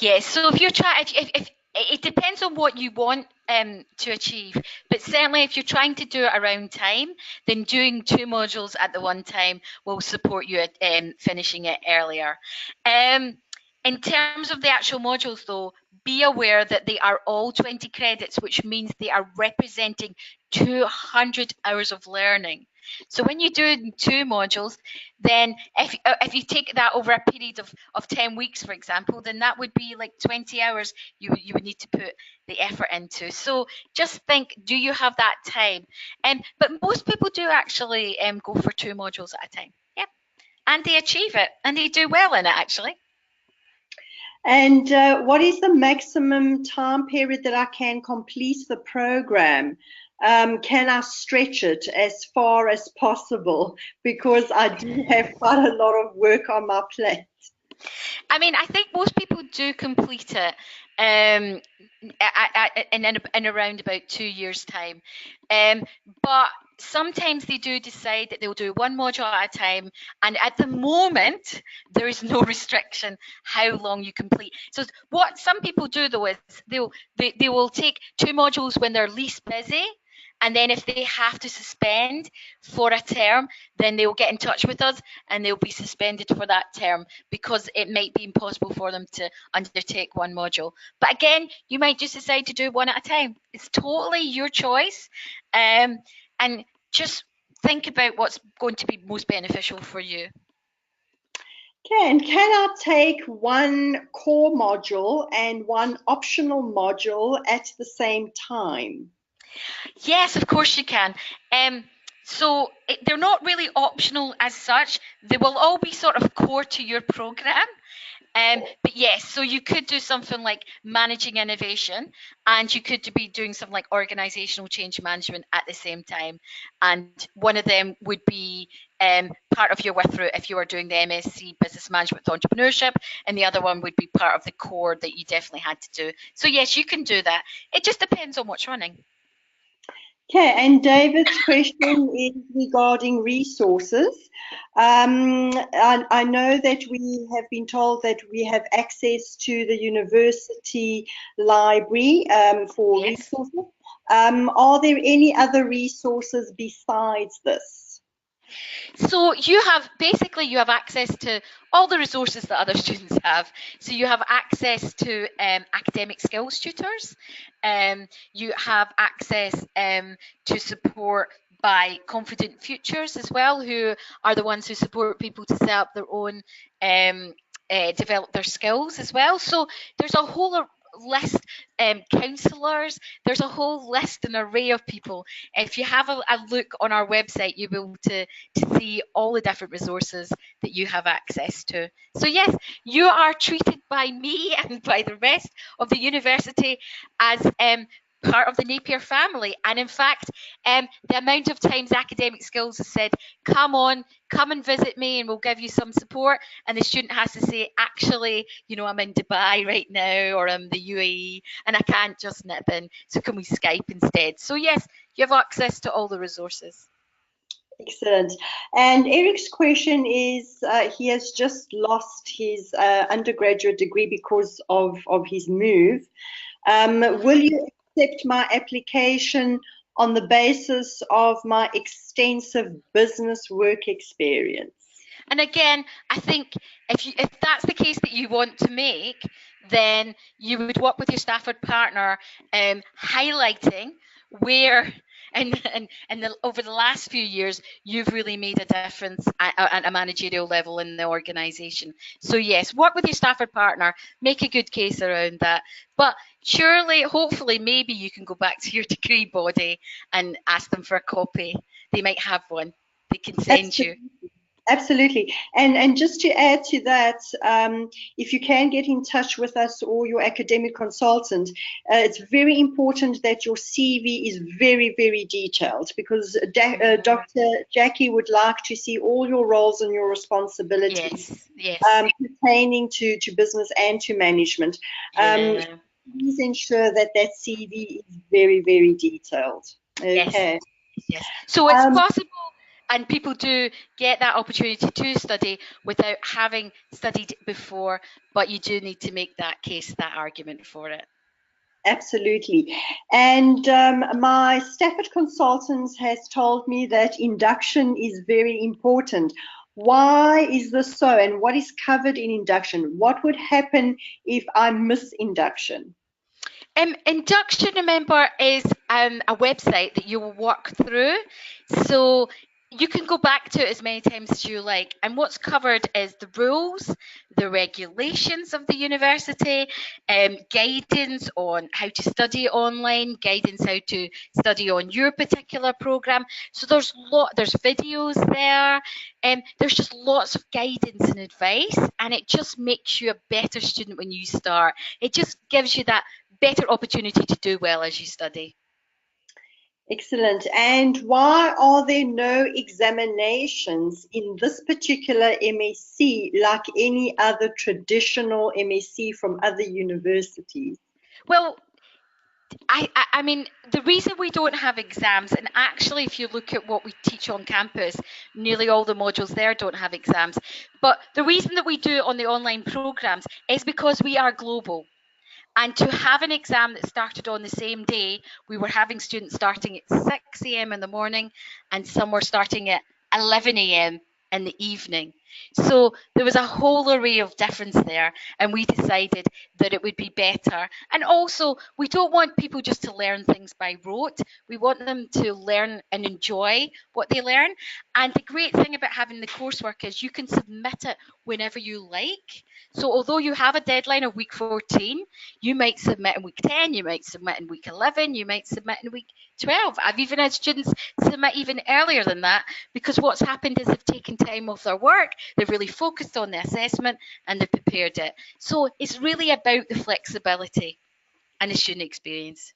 Yes, so if you're trying, if it depends on what you want to achieve, but certainly if you're trying to do it around time, then doing 2 modules at the one time will support you at finishing it earlier. In terms of the actual modules though, be aware that they are all 20 credits, which means they are representing 200 hours of learning. So when you do 2 modules, then if you take that over a period of 10 weeks, for example, then that would be like 20 hours you would need to put the effort into. So just think, do you have that time? But most people do actually go for 2 modules at a time. Yep. And they achieve it, and they do well in it, actually. And what is the maximum time period that I can complete the program? Can I stretch it as far as possible? Because I do have quite a lot of work on my plate. I mean, I think most people do complete it in around about 2 years' time. But sometimes they do decide that they'll do 1 module at a time, and at the moment there is no restriction how long you complete. So what some people do though is they will take 2 modules when they're least busy, and then if they have to suspend for a term, then they'll get in touch with us and they'll be suspended for that term because it might be impossible for them to undertake 1 module. But again, you might just decide to do 1 at a time. It's totally your choice. And just think about what's going to be most beneficial for you. Okay, and can I take 1 core module and 1 optional module at the same time? Yes, of course you can. So they're not really optional as such. They will all be sort of core to your program. But yes, so you could do something like managing innovation, and you could be doing something like organizational change management at the same time. And one of them would be part of your with route if you are doing the MSc Business Management with Entrepreneurship, and the other one would be part of the core that you definitely had to do. So yes, you can do that. It just depends on what's running. Okay, and David's question is regarding resources. I know that we have been told that we have access to the university library for resources. Are there any other resources besides this? So you have access to all the resources that other students have. So you have access to academic skills tutors. You have access to support by Confident Futures as well, who are the ones who support people to set up their own, develop their skills as well. So there's a whole list, counsellors, there's a whole list and array of people. If you have a look on our website, you'll be able to see all the different resources that you have access to. So yes, you are treated by me and by the rest of the university as part of the Napier family. And in fact, the amount of times Academic Skills has said, come and visit me and we'll give you some support, and the student has to say, actually, you know, I'm in Dubai right now, or I'm the UAE and I can't just nip in, so can we Skype instead? So yes, you have access to all the resources. Excellent. And Eric's question is, he has just lost his undergraduate degree because of his move. Will you accept my application on the basis of my extensive business work experience? And again, I think if that's the case that you want to make, then you would work with your Stafford partner, highlighting where over the last few years you've really made a difference at a managerial level in the organisation. So yes, work with your Stafford partner, make a good case around that. But surely, hopefully, maybe you can go back to your degree body and ask them for a copy. They might have one. They can send you. Absolutely. And just to add to that, if you can get in touch with us or your academic consultant, it's very important that your CV is very, very detailed, because Dr. Jackie would like to see all your roles and your responsibilities pertaining to business and to management. Please ensure that CV is very, very detailed. Okay. Yes. So it's possible. And people do get that opportunity to study without having studied before, but you do need to make that case, that argument for it. Absolutely. And my Stafford consultant has told me that induction is very important. Why is this so, and what is covered in induction? What would happen if I miss induction? Induction, remember, is a website that you will work through. So you can go back to it as many times as you like. And what's covered is the rules, the regulations of the university, guidance on how to study online, guidance how to study on your particular program. So there's videos there, and there's just lots of guidance and advice, and it just makes you a better student when you start. It just gives you that better opportunity to do well as you study. Excellent. And why are there no examinations in this particular MSc like any other traditional MSc from other universities? Well, I mean, the reason we don't have exams, and actually if you look at what we teach on campus, nearly all the modules there don't have exams. But the reason that we do it on the online programs is because we are global. And to have an exam that started on the same day, we were having students starting at 6 a.m. in the morning, and some were starting at 11 a.m. in the evening. So there was a whole array of difference there, and we decided that it would be better. And also, we don't want people just to learn things by rote. We want them to learn and enjoy what they learn. And the great thing about having the coursework is you can submit it whenever you like. So although you have a deadline of week 14, you might submit in week 10, you might submit in week 11, you might submit in week 12. I've even had students submit even earlier than that, because what's happened is they've taken time off their work, they've really focused on the assessment, and they've prepared it. So it's really about the flexibility and the student experience.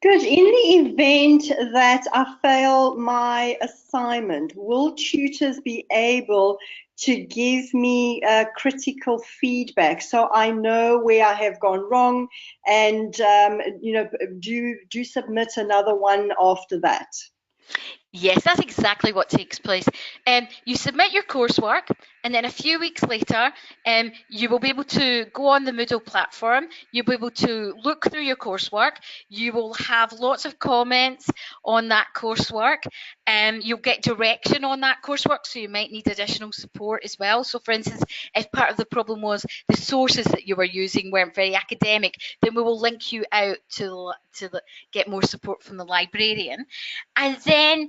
Good. In the event that I fail my assignment, will tutors be able to give me critical feedback so I know where I have gone wrong, and do submit another one after that? Yes, that's exactly what takes place. You submit your coursework, and then a few weeks later, you will be able to go on the Moodle platform. You'll be able to look through your coursework. You will have lots of comments on that coursework. You'll get direction on that coursework, so you might need additional support as well. So, for instance, if part of the problem was the sources that you were using weren't very academic, then we will link you out to get more support from the librarian. And then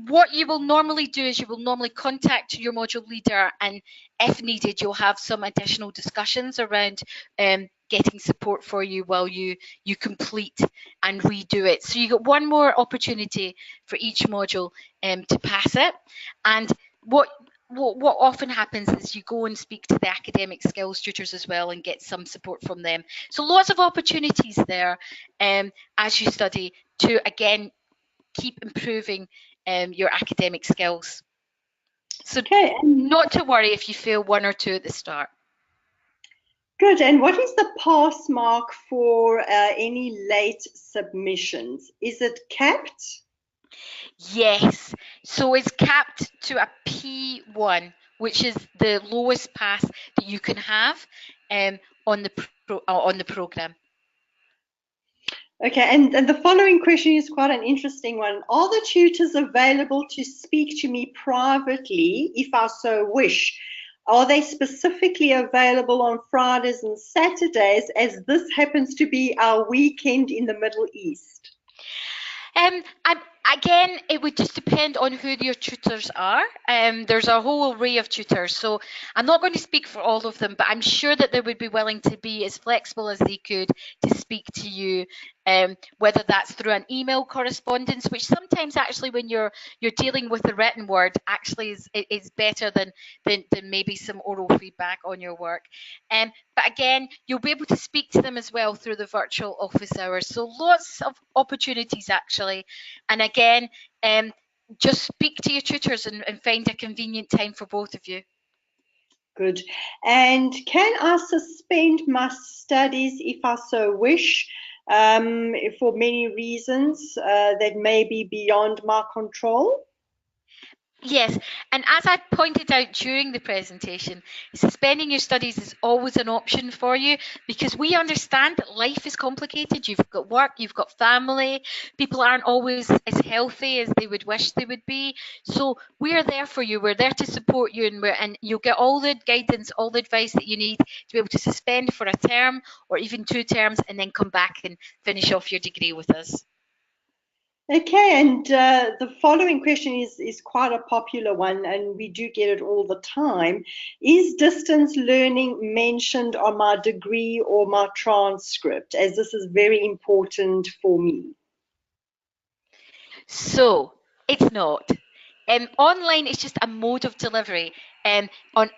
what you will normally do is you will normally contact your module leader, and if needed, you'll have some additional discussions around getting support for you while you complete and redo it. So you get one more opportunity for each module to pass it. And what often happens is you go and speak to the academic skills tutors as well and get some support from them. So lots of opportunities there as you study to, again, keep improving your academic skills. So not to worry if you fail one or two at the start. Good. And what is the pass mark for any late submissions? Is it capped? Yes. So it's capped to a P1, which is the lowest pass that you can have on the program. Okay, and the following question is quite an interesting one. Are the tutors available to speak to me privately if I so wish? Are they specifically available on Fridays and Saturdays, as this happens to be our weekend in the Middle East? Again, it would just depend on who your tutors are. There's a whole array of tutors, so I'm not going to speak for all of them, but I'm sure that they would be willing to be as flexible as they could to speak to you, whether that's through an email correspondence, which sometimes actually when you're dealing with the written word actually is better than maybe some oral feedback on your work. But again, you'll be able to speak to them as well through the virtual office hours. So lots of opportunities actually. And again, just speak to your tutors and find a convenient time for both of you. Good. And can I suspend my studies if I so wish, for many reasons that may be beyond my control? Yes, and as I pointed out during the presentation, suspending your studies is always an option for you because we understand that life is complicated. You've got work, you've got family, people aren't always as healthy as they would wish they would be. So we're there for you, we're there to support you, and you'll get all the guidance, all the advice that you need to be able to suspend for a term or even 2 terms and then come back and finish off your degree with us. Okay, and the following question is quite a popular one, and we do get it all the time. Is distance learning mentioned on my degree or my transcript, as this is very important for me? So it's not. Online is just a mode of delivery. On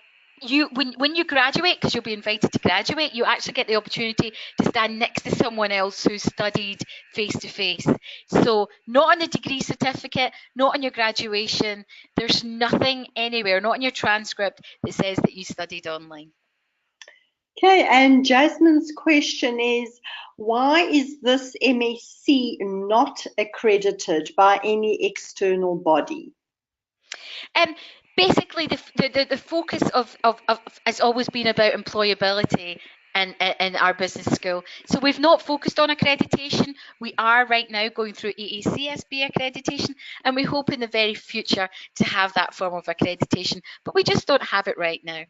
you when you graduate, because you'll be invited to graduate, you actually get the opportunity to stand next to someone else who's studied face to face. So not on the degree certificate, not on your graduation. There's nothing anywhere, not on your transcript, that says that you studied online. Okay, and Jasmine's question is, why is this MSc not accredited by any external body? Basically, the focus of has always been about employability in our business school. So we've not focused on accreditation. We are right now going through AACSB accreditation, and we hope in the very future to have that form of accreditation, but we just don't have it right now.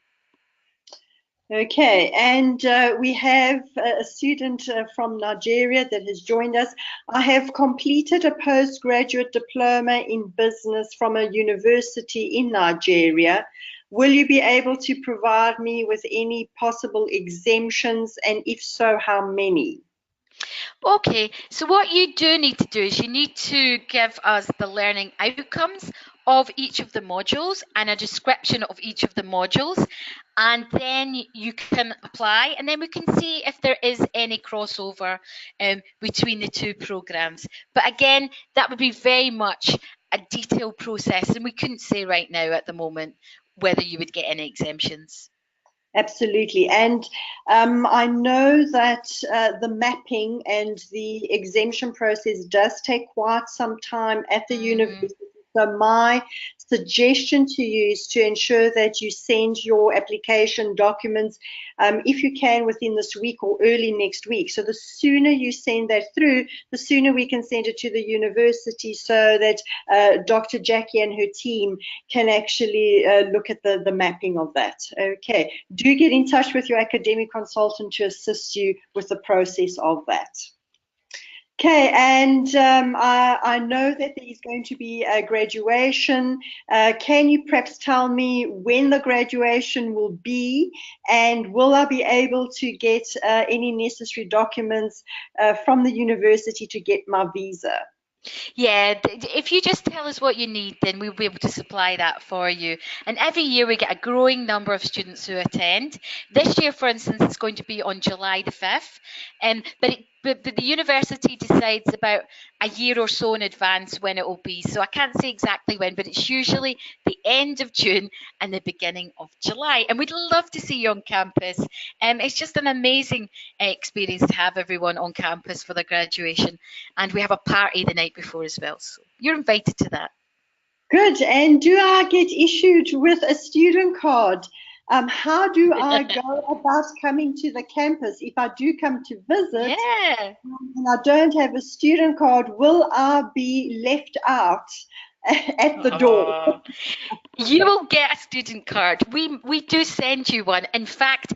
Okay, and we have a student from Nigeria that has joined us. I have completed a postgraduate diploma in business from a university in Nigeria. Will you be able to provide me with any possible exemptions, and if so, how many? Okay, so what you do need to do is you need to give us the learning outcomes of each of the modules and a description of each of the modules, and then you can apply, and then we can see if there is any crossover between the two programs. But again, that would be very much a detailed process, and we couldn't say right now at the moment whether you would get any exemptions. Absolutely. And I know that the mapping and the exemption process does take quite some time at the university. So my suggestion to you is to ensure that you send your application documents, if you can, within this week or early next week. So the sooner you send that through, the sooner we can send it to the university so that Dr. Jackie and her team can actually look at the mapping of that. Okay. Do get in touch with your academic consultant to assist you with the process of that. Okay, and I know that there is going to be a graduation. Can you perhaps tell me when the graduation will be, and will I be able to get any necessary documents from the university to get my visa? Yeah, if you just tell us what you need, then we'll be able to supply that for you. And every year we get a growing number of students who attend. This year, for instance, it's going to be on July the 5th. But the university decides about a year or so in advance when it will be. So I can't say exactly when, but it's usually the end of June and the beginning of July. And we'd love to see you on campus. It's just an amazing experience to have everyone on campus for their graduation. And we have a party the night before as well. So you're invited to that. Good. And do I get issued with a student card? How do I go about coming to the campus? If I do come to visit and I don't have a student card, will I be left out at the door? You will get a student card. We do send you one. In fact,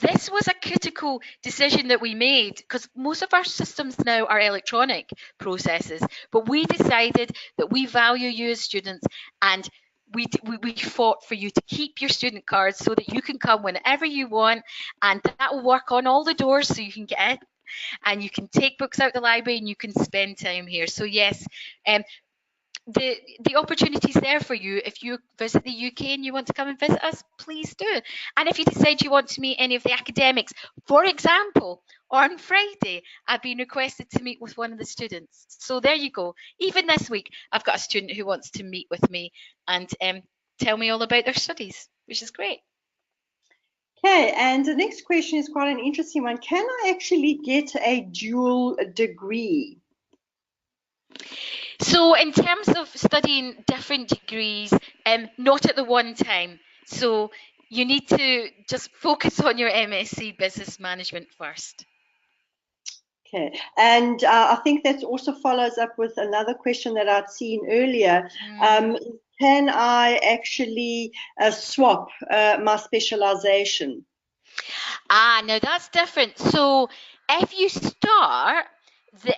this was a critical decision that we made because most of our systems now are electronic processes, but we decided that we value you as students, and we fought for you to keep your student cards so that you can come whenever you want, and that will work on all the doors so you can get in and you can take books out the library and you can spend time here. So yes, the opportunity's there for you. If you visit the UK and you want to come and visit us, please do. And if you decide you want to meet any of the academics, for example, on Friday, I've been requested to meet with one of the students. So there you go. Even this week, I've got a student who wants to meet with me and tell me all about their studies, which is great. Okay, and the next question is quite an interesting one. Can I actually get a dual degree? So So in terms of studying different degrees, not at the one time. So you need to just focus on your MSc Business Management first. Okay, and I think that also follows up with another question that I'd seen earlier. Can I actually swap my specialization? Now that's different. So if you start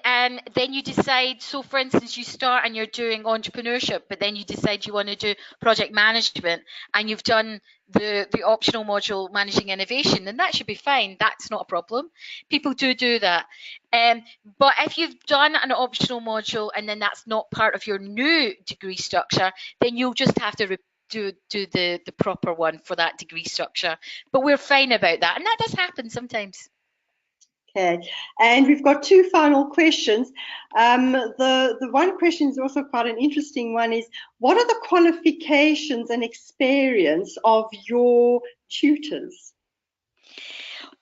and then you decide, so for instance, you start and you're doing entrepreneurship, but then you decide you want to do project management and you've done the optional module managing innovation, then that should be fine. That's not a problem. People do that. But if you've done an optional module and then that's not part of your new degree structure, then you'll just have to do the proper one for that degree structure. But we're fine about that, and that does happen sometimes. Okay, and we've got two final questions. The one question is also quite an interesting one, is what are the qualifications and experience of your tutors?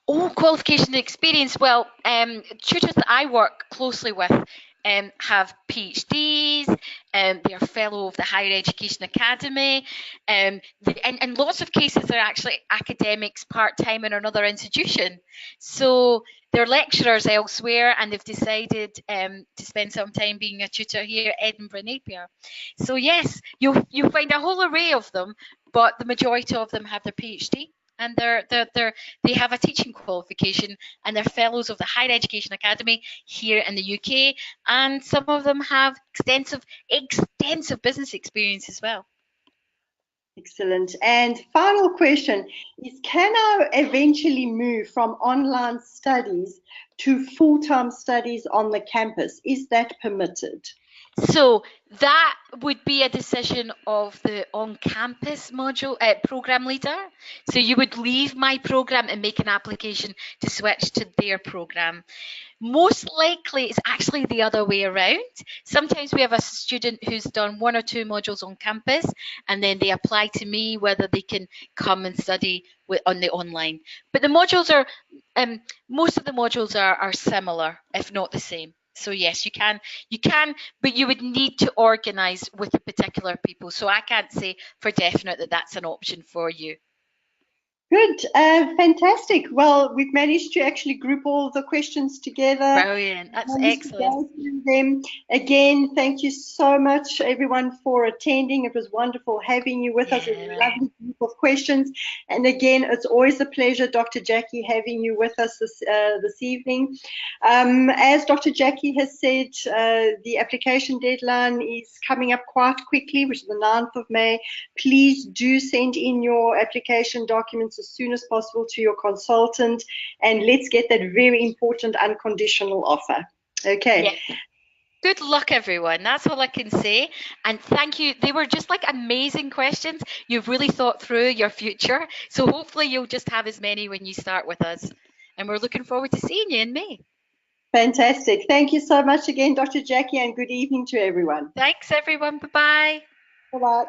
Oh, qualification and experience. Well, tutors that I work closely with have PhDs, they are fellow of the Higher Education Academy, and in lots of cases they're actually academics part-time in another institution. So they're lecturers elsewhere and they've decided to spend some time being a tutor here at Edinburgh Napier. So yes, you'll find a whole array of them, but the majority of them have their PhD. And they have a teaching qualification and they're fellows of the Higher Education Academy here in the UK, and some of them have extensive business experience as well. Excellent. And final question is, can I eventually move from online studies to full-time studies on the campus? Is that permitted? So that would be a decision of the on-campus module program leader. So you would leave my program and make an application to switch to their program. Most likely it's actually the other way around. Sometimes we have a student who's done one or two modules on campus and then they apply to me whether they can come and study on the online. But the modules are, most of the modules are similar, if not the same. So yes, you can, but you would need to organise with the particular people. So I can't say for definite that that's an option for you. Good, fantastic. Well, we've managed to actually group all the questions together. Brilliant, that's excellent. Them. Again, thank you so much, everyone, for attending. It was wonderful having you with us. It was a lovely group of questions. And again, it's always a pleasure, Dr. Jackie, having you with us this evening. As Dr. Jackie has said, the application deadline is coming up quite quickly, which is the 9th of May. Please do send in your application documents as soon as possible to your consultant, and let's get that very important unconditional offer. Okay. Yes. Good luck, everyone. That's all I can say. And thank you. They were just like amazing questions. You've really thought through your future. So hopefully you'll just have as many when you start with us. And we're looking forward to seeing you in May. Fantastic. Thank you so much again, Dr. Jackie, and good evening to everyone. Thanks, everyone. Bye-bye. Bye-bye.